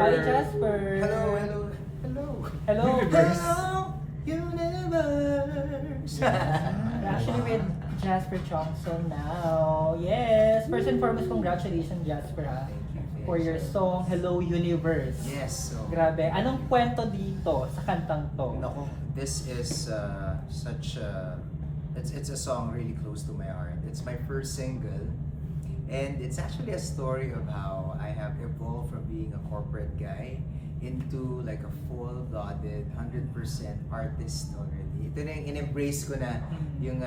Hi, Jasper. Hello, hello, hello. Hello. Hello, universe. We're actually with Jasper Chongson now. Yes. First and foremost, congratulations, Jasper, ha, for your song Hello Universe. Yes, so Grabe. Anong kwento dito sa kantang to? nako, this is such a it's a song really close to my heart. It's my first single. And it's actually a story of how I have evolved from being a corporate guy into like a full-blooded, 100% artist already. Ito na yung in-embrace ko na yung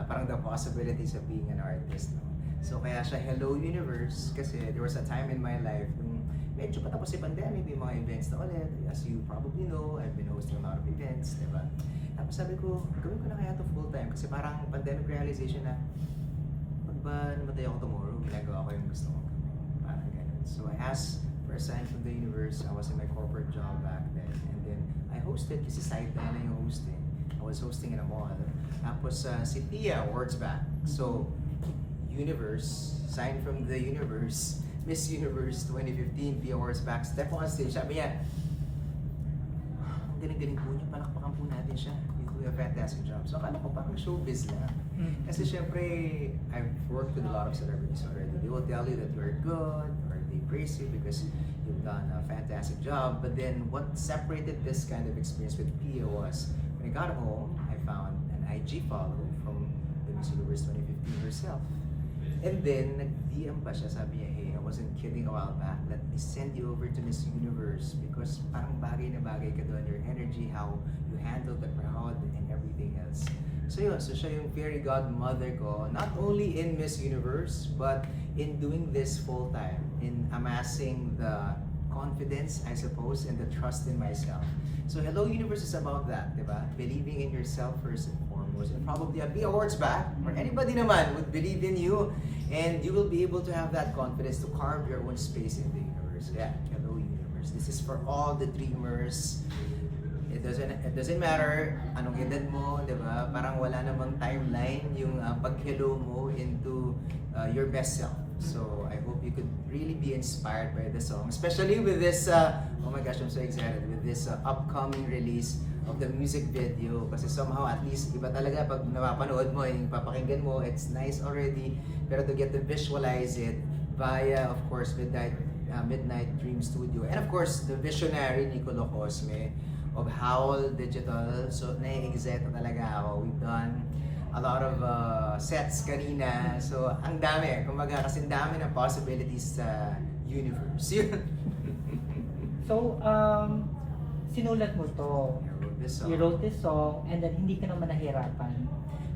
parang the possibilities of being an artist. No? So kaya siya Hello Universe kasi there was a time in my life nung medyo patapos yung pandemic, may mga events na ulit. As you probably know, I've been hosting a lot of events, diba? Tapos sabi ko, gawin ko na kaya ito full-time kasi parang pandemic realization na pag ba namatay ako tomorrow, ginagawa ko yung gusto ko. Parang ganun. So I asked for a sign from the universe. I was in my corporate job back then. And then I hosted kasi side na yung hosting. I was hosting in a mall. Tapos si Tia words back. So universe, sign from the universe, Miss Universe 2015, Tia words back. Step on stage. Sabi niya, ang galing-galing po niya, palakpakan po natin siya. You do a fantastic job. So akala ko parang showbiz lang. Kasi syempre, I've worked with a lot of celebrities already. They will tell you that you're good, or they praise you because you've done a fantastic job. But then, what separated this kind of experience with Pia was, when I got home, I found an IG follow from the Miss Universe 2015 herself. And then, nag-DM pa siya, sabi niya, hey, I wasn't kidding a while back, let me send you over to Miss Universe because parang bagay na bagay ka doon, your energy, how you handle the crowd and everything else. So yun, so siya yung fairy godmother ko, not only in Miss Universe, but in doing this full-time, in amassing the confidence, I suppose, and the trust in myself. So Hello Universe is about that, di ba? Believing in yourself first and foremost, and probably a Pia Awards back, or anybody naman would believe in you, and you will be able to have that confidence to carve your own space in the universe. Yeah, Hello Universe. This is for all the dreamers. It doesn't matter anong edad mo, 'di ba? Parang wala namang timeline yung pag-hello mo into your best self. So I hope you could really be inspired by the song, especially with this oh my gosh, I'm so excited with this upcoming release of the music video kasi somehow at least iba talaga pag napapanood mo, yung papakinggan mo, it's nice already, pero to get to visualize it via of course Midnight Dream Studio and of course the visionary Nicolo Cosme of Howl Digital. So, nai-excite talaga ako. We've done a lot of sets kanina. So, ang dami. Kumbaga, kasi dami ng possibilities sa universe. So, sinulat mo to. You wrote this song and then hindi ka naman nahirapan.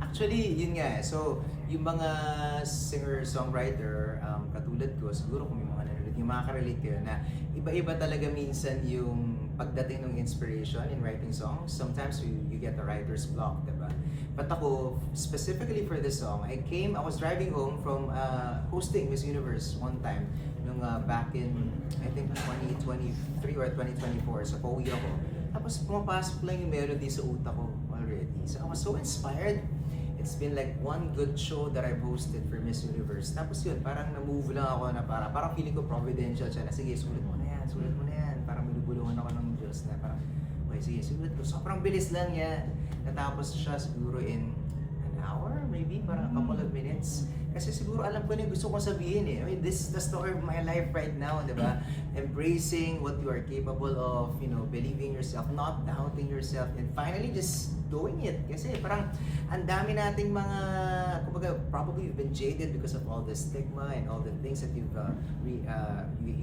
Actually, yun nga. So, yung mga singer-songwriter, katulad ko, siguro kung may mga nanonood, yung makaka-relate kayo na iba-iba talaga minsan yung pagdating ng inspiration in writing songs. Sometimes you get a writer's block, diba? But ako, specifically for this song, I was driving home from hosting Miss Universe one time, nung back in, I think, 2023 or 2024, sa pauwi ako. Tapos pumapasok lang yung melody sa utak ko already. So I was so inspired. It's been like one good show that I've hosted for Miss Universe. Tapos yun, parang na-move lang ako na parang feeling ko providential siya na sige, sulit mo na yan. Parang minubulungan ako ng Diyos na parang, okay, sige, sulit ko. Sobrang bilis lang yan. Natapos siya siguro in an hour, maybe, parang a couple of minutes. Kasi siguro alam ko na yung gusto kong sabihin eh. I mean, this is the story of my life right now, di ba? Embracing what you are capable of, you know, believing yourself, not doubting yourself, and finally just doing it. Kasi parang ang dami nating mga, kumbaga, probably you've been jaded because of all the stigma and all the things that you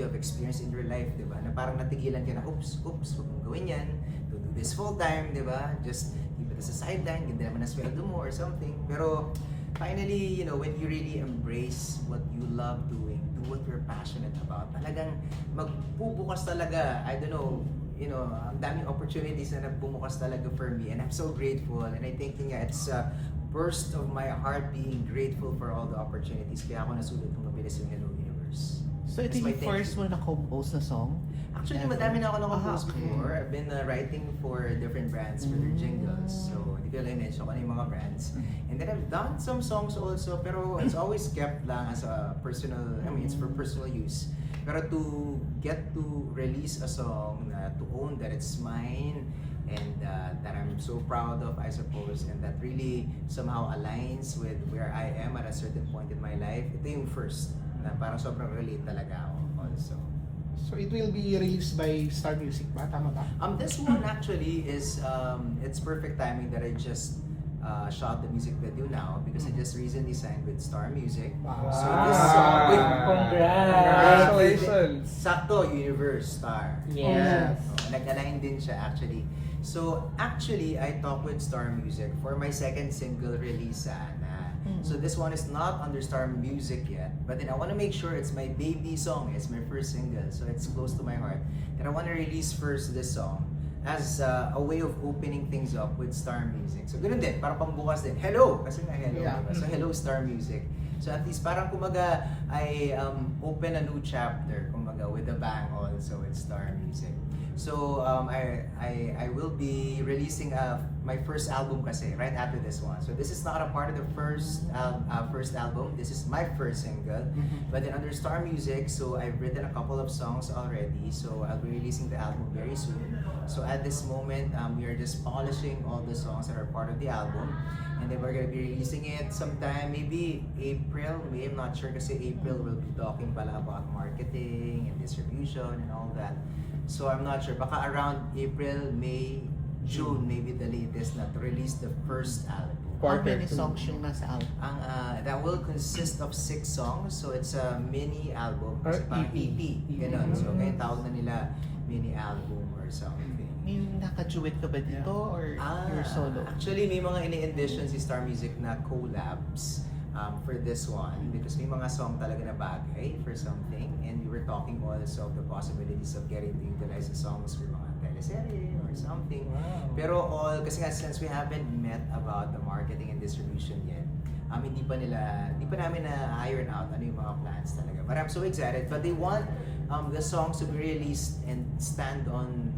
have experienced in your life, di ba? Na parang natigilan ka na, oops, huwag mong gawin yan, to do this full time, di ba? Just keep it as a sideline, ganda naman ang sweldo mo or something. Pero finally, you know, when you really embrace what you love doing, do what you're passionate about, talagang magbubukas talaga, I don't know, you know, ang daming opportunities na nagbumukas talaga for me and I'm so grateful and I think nga it's a burst of my heart being grateful for all the opportunities kaya ako nasulat ng mabilis yung Hello Universe. So ito That's my yung thank first you. mo na compose na song? Actually, ever? madami na ako na-compose Okay. before. I've been writing for different brands for their jingles. So, hindi ko lang mention kung ano yung mga brands. And then I've done some songs also, pero it's always kept lang as a personal, I mean, it's for personal use. Pero to get to release a song, to own that it's mine, and that I'm so proud of, I suppose, and that really somehow aligns with where I am at a certain point in my life, ito yung first, na parang sobrang relate talaga ako also. So it will be released by Star Music ba? Tama ba? This one actually is, it's perfect timing that I just shot the music video now because I just recently signed with Star Music. Wow. So this song, Congrats! Congratulations! sakto, Universe Star. Yes. Nag-align din siya actually. So actually, I talked with Star Music for my second single release sana. So this one is not under Star Music yet, but then I want to make sure it's my baby song. It's my first single, so it's close to my heart. And I want to release first this song as a way of opening things up with Star Music. So ganoon din, para pambukas din. Hello! Kasi nga hello. Yeah. Diba? So hello Star Music. So at least parang kumaga I open a new chapter kumaga with a bang also with Star Music. So I will be releasing my first album kasi right after this one. So this is not a part of the first album. This is my first single. But then under Star Music, so I've written a couple of songs already. So I'll be releasing the album very soon. So at this moment, we are just polishing all the songs that are part of the album. And then we're gonna be releasing it sometime, maybe April, May, I'm not sure kasi April we'll be talking pala about marketing and distribution and all that. So I'm not sure, baka around April, May, June, maybe the latest na to release the first album. How Quarter many two. songs yung nasa album? That will consist of 6 songs, so it's a mini album. Or Kasi parang EP. EP, ganun. So kaya tawag na nila mini album or something. May naka-duet ka ba dito or you're solo? Actually, may mga ini-envision si Star Music na collabs for this one because may mga song talaga na bagay for something, and we were talking also of the possibilities of getting to utilize the songs for mga teleserye or something. Wow. Pero kasi nga since we haven't met about the marketing and distribution yet, hindi pa namin na iron out ano yung mga plans talaga. But I'm so excited. But they want the songs to be released and stand on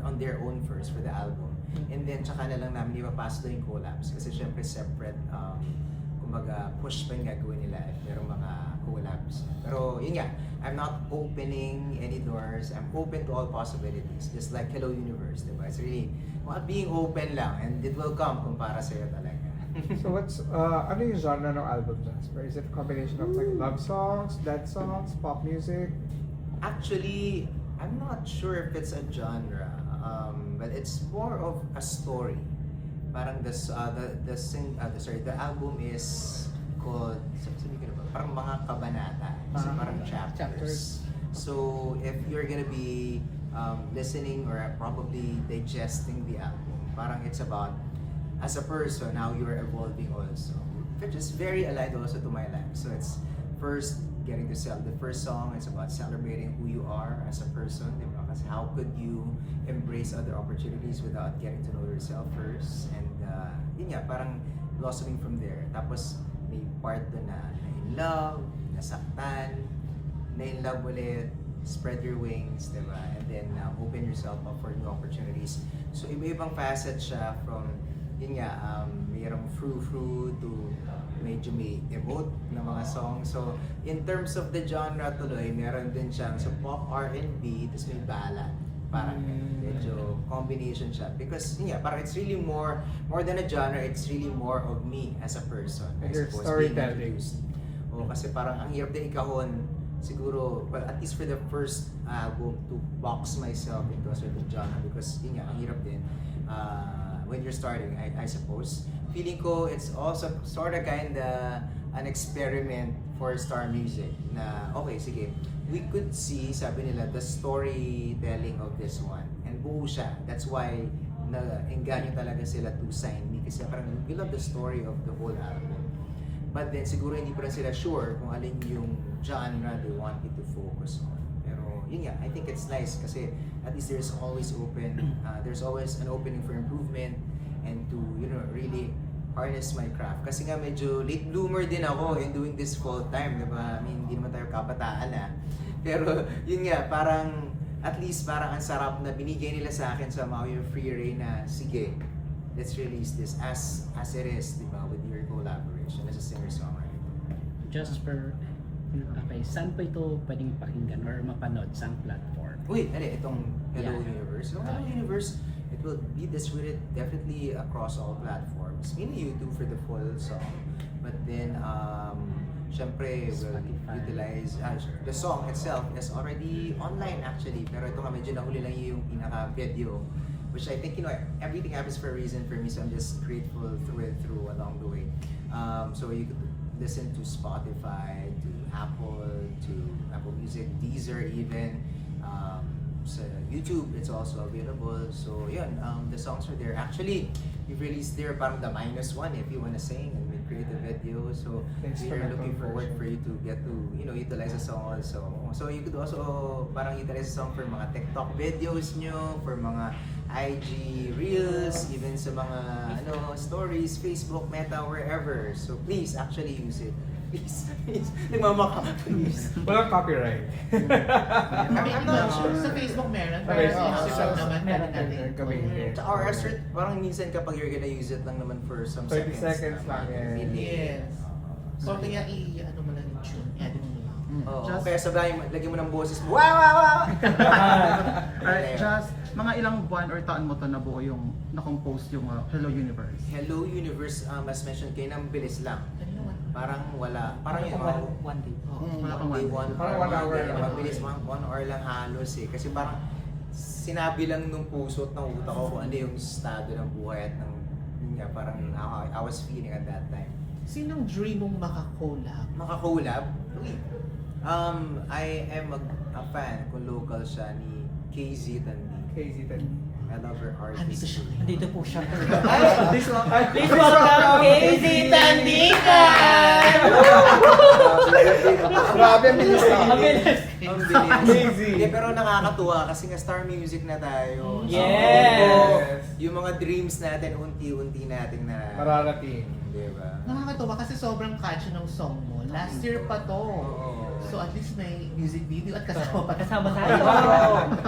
on their own first for the album. And then tsaka na lang namin ipapasok doon yung collabs kasi syempre separate kumbaga push pa yung gagawin nila if merong mga collabs. Pero yun nga, I'm not opening any doors. I'm open to all possibilities. Just like Hello Universe, diba? It's really being open lang and it will come kung para sa'yo talaga. So what's, ano yung genre ng album, Jasper? Is it a combination of like love songs, dance songs, pop music? Actually, I'm not sure if it's a genre, but it's more of a story. Parang the album is called, sabi ko na ba? Parang mga kabanata. So parang chapters. So if you're gonna be listening or probably digesting the album, parang it's about as a person how you are evolving also. Which is very aligned also to my life. So it's first getting to sell the first song. It's about celebrating who you are as a person. Diba? Kasi how could you embrace other opportunities without getting to know yourself first? And yun nga, parang blossoming from there. Tapos may part doon na in love, nasaktan, na in love ulit, spread your wings, diba? And then open yourself up for new opportunities. So iba-ibang facet siya from yun nga, mayroong frou-frou to medyo may emote na mga song. So, in terms of the genre tuloy, meron din siyang so pop R&B, tapos may ballad. Parang medyo combination siya. Because, yun nga, parang it's really more than a genre, it's really more of me as a person. I Your suppose, being storytelling. introduced. O, kasi parang ang hirap din ikahon siguro, well, at least for the first album, to box myself into a certain genre because, yun nga, ang hirap din. When you're starting, I suppose. Feeling ko it's also sort of kinda an experiment for Star Music na okay, sige, we could see, sabi nila, the storytelling of this one and buo siya. That's why na-engganyo talaga sila to sign me kasi parang we love the story of the whole album. But then siguro hindi pa rin sila sure kung alin yung genre they want me to focus on. Pero yun nga, I think it's nice kasi at least there's always an opening for improvement and to, you know, really harness my craft. Kasi nga medyo late bloomer din ako in doing this full time, di ba? I mean, hindi naman tayo kabataan na. Pero yun nga, parang at least parang ang sarap na binigay nila sa akin somehow yung free reign na, sige, let's release this as it is, di ba, with your collaboration as a singer-songwriter. Jasper, okay, saan pa ito pwedeng pakinggan or mapanood sa platform? Uy, itong Hello Yeah. Universe. So, Hello Universe, it will be distributed definitely across all platforms. Mainly YouTube for the full song. But then, syempre, we'll Spotify. utilize, the song itself is already online actually. Pero ito nga, medyo nahuli lang yung pinaka-video. Which I think, everything happens for a reason for me. So I'm just grateful through along the way. So you could listen to Spotify, to Apple Music, Deezer even. Sa YouTube, it's also available. So yun, the songs are there. Actually, we've released there parang the -1 if you wanna sing and create a video. So we are looking forward for you to get to utilize the song also. So you could also parang utilize the song for mga TikTok videos nyo, for mga IG Reels, even sa mga stories, Facebook, Meta, wherever. So please actually use it. Please. Nagmamaka. Please. Walang copyright. I'm not sure. Sa Facebook meron. Sa Pero Facebook, sa Instagram so, naman, meron meron natin. gamitin. Or parang minsan kapag you're gonna use it lang naman for some 30 seconds lang, naman, yeah. really. Yes. So kaya ano mo lang yung tune, edit mo lang. Oh, Just- kaya sabihin mo, lagyan mo ng boses mo, wow, wow, wow! Alright, just mga ilang buwan or taon mo to nabuo yung na-compose yung Hello Universe. Hello Universe, as mentioned kayo, nang bilis lang. Ano naman? Parang wala. Parang yung one day. Wala pang day, one. Parang 1 hour lang. Mabilis, 1 hour lang halos eh. Kasi parang sinabi lang nung puso at ng utak ko kung ano yung estado ng buhay at ng, yun nga, parang I was feeling at that time. Sinong dream mong makakolab? Makakolab? Uy. I am a fan kung local siya ni KZ Tandi. KZ10. I love her art. Andito siya. Nandito po siya. This one. Please welcome KZ Tandikan! Grabe, ang bilis na. Ang bilis. Ang bilis. Amazing. Hindi, pero nakakatuwa kasi nga star music na tayo. So, Yes. yung mga dreams natin, unti-unti natin na... Mararating. Di ba? Nakakatawa kasi sobrang catchy ng song mo. Last year pa to. Oo. So at least may music video at kasama pa. Kasama tayo.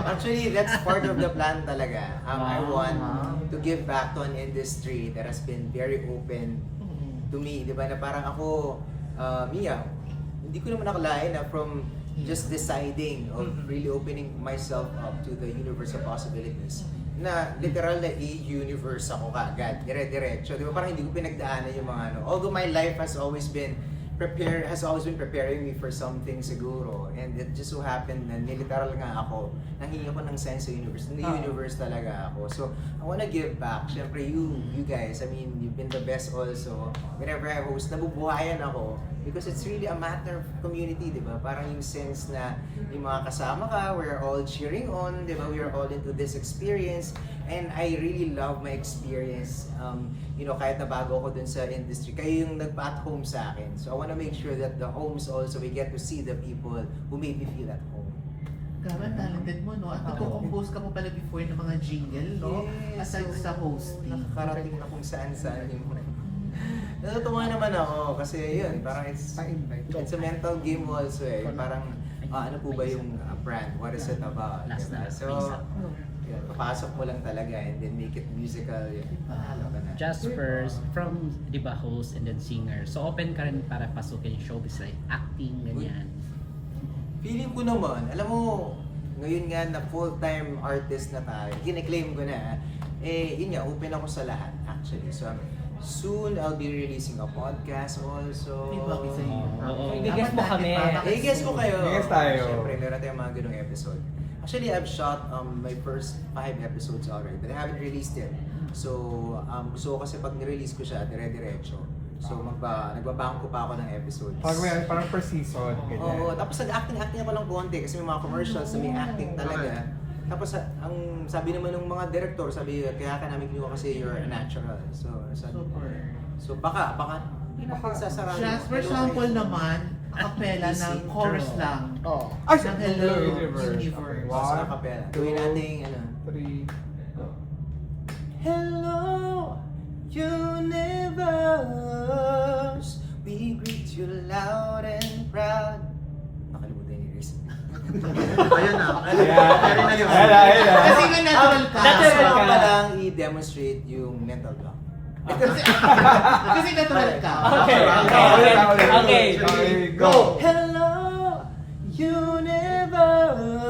Actually, that's part of the plan talaga. I Wow. want to give back to an industry that has been very open Mm. to me. Di ba? Na parang ako, Mia, hindi ko naman nakalain na from just deciding of really opening myself up to the universe of possibilities. Na literal na universe ako kaagad, dire-diretso. Di ba? Parang hindi ko pinagdaanan yung mga Although my life has always been preparing me for something siguro. And it just so happened na niliteral nga ako, nanghingi ako ng sense sa universe. In the universe talaga ako. So, I wanna give back. Siyempre, you guys, I mean, you've been the best also. Whenever I host, nabubuhayan ako. Because it's really a matter of community, di ba? Parang yung sense na yung mga kasama ka, we're all cheering on, di ba? We're all into this experience. And I really love my experience. Kahit na bago ako dun sa industry, kayo yung nagpa-at home sa akin. So I wanna make sure that the homes also, we get to see the people who made me feel at home. Grabe, talented mo, no? At nagko-compose ka mo pala before ng mga jingle, no? Aside sa hosting. Nakakarating na kung saan-saan yung natutuwa naman ako kasi yun, parang it's a mental game also eh. Parang ano po ba yung brand? What is it about? Last Diba? na, So, isa. yun, papasok mo lang talaga and then make it musical. Yun. Ano ka na. Jaspers, from, di ba, host and then singer. So, open ka rin para pasukin yung showbiz like acting, ganyan. Feeling ko naman, alam mo, ngayon nga na full-time artist na tayo, kine-claim ko na, yun nga, open ako sa lahat actually. So, soon I'll be releasing a podcast also. May bagay sa iyo. Oo. I-guess mo kami. I-guess mo kayo. I-guess tayo. Siyempre, meron tayong mga ganung episode. Actually, I've shot my first 5 episodes already, but I haven't released it. So, gusto ko kasi pag nirelease ko siya, dire-diretso. So, nagbabangko pa ako ng episode. Parang per season, ganyan. Oo, tapos nag-acting ako lang konti kasi may mga commercials na may acting talaga. Tapos ang sabi naman ng mga director, sabi kaya ka namin kinuha kasi you're a natural. So baka hindi natin sasarado. Jasper, sample naman, acapella ng chorus lang. Oh. Ay, Ng Hello Universe. Okay, Sa 1, kapela. 2, Gawin natin 3, go. Hello, universe. We greet you loud and proud. Nakalimutan yung lyrics. Ayun na. Yeah. Carry na yun. Ayun na. Kasi nga natural ka. Natural Gusto ko ka. pa lang i-demonstrate yung mental block. Kasi natural ka. Okay, okay. Okay, go! Hello, universe.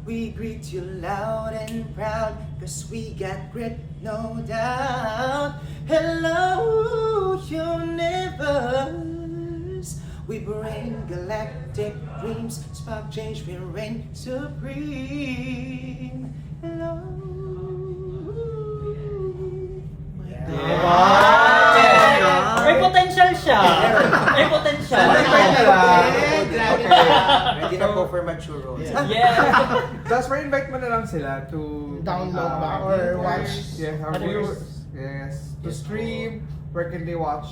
We greet you loud and proud, cause we got grit, no doubt. Hello, universe. We bring galactic dreams, spark change, we reign supreme. Hello. Wow! May potential siya. May potential. Ready na po for mature roles. Yeah. Jasper, invite mo na lang sila to Download ba or watch? Yes, our Ano viewers. Yes, to stream. Where can they watch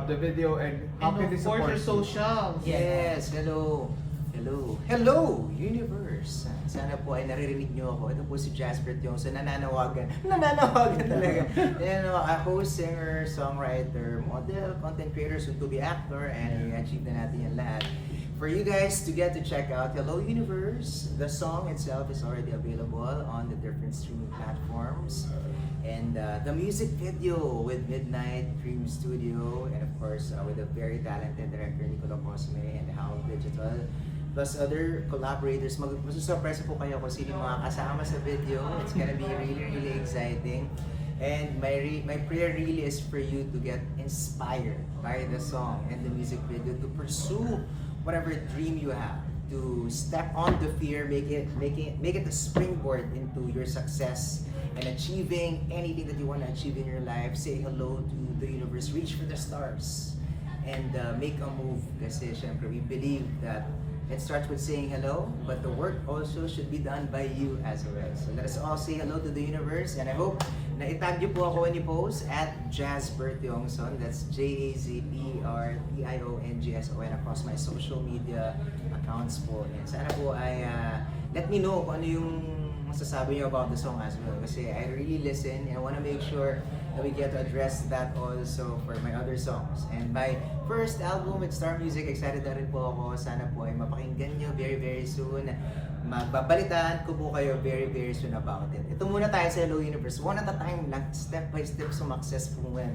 the video and how And can they of course, support your socials. Yes, hello. Hello. Hello, universe. Sana po ay naririnig niyo ako. Ito po si Jasper Tiongson, nananawagan. Nananawagan talaga. Yan, a host, singer, songwriter, model, content creator, soon to be actor, and i-achieve na natin yan lahat. For you guys to get to check out Hello Universe, the song itself is already available on the different streaming platforms. And the music video with Midnight Dream Studio, and of course with a very talented director, Nicola Cosme, and Howl Digital, plus other collaborators. Masusurpresa po kayo kung sino yung mga kasama sa video. It's gonna be really, really exciting. And my prayer really is for you to get inspired by the song and the music video to pursue whatever dream you have, to step on the fear, make it a springboard into your success and achieving anything that you want to achieve in your life. Say hello to the universe, reach for the stars, and make a move. Kasi syempre we believe that it starts with saying hello, but the work also should be done by you as well. So let us all say hello to the universe, and I hope na itag niyo po ako when you post at Jasper Tiongson. That's JAZPERTIONGSON across my social media accounts po. And sana po ay let me know kung ano yung masasabi niyo about the song as well. Kasi I really listen and I want to make sure that we get to address that also for my other songs. And my first album with Star Music, excited na rin po ako. Sana po ay mapakinggan nyo very, very soon. Magbabalitaan ko po kayo very, very soon about it. Ito muna tayo sa Hello Universe. One at a time lang, step by step sumakses po muna.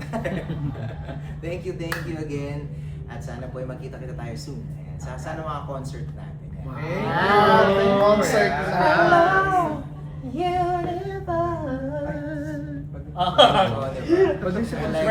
Thank you again. At sana po ay magkita-kita tayo soon. Ayan. Sana mga concert natin. Ayan. Concert na. Hello, universe. Oh, diba? Pag-isip I like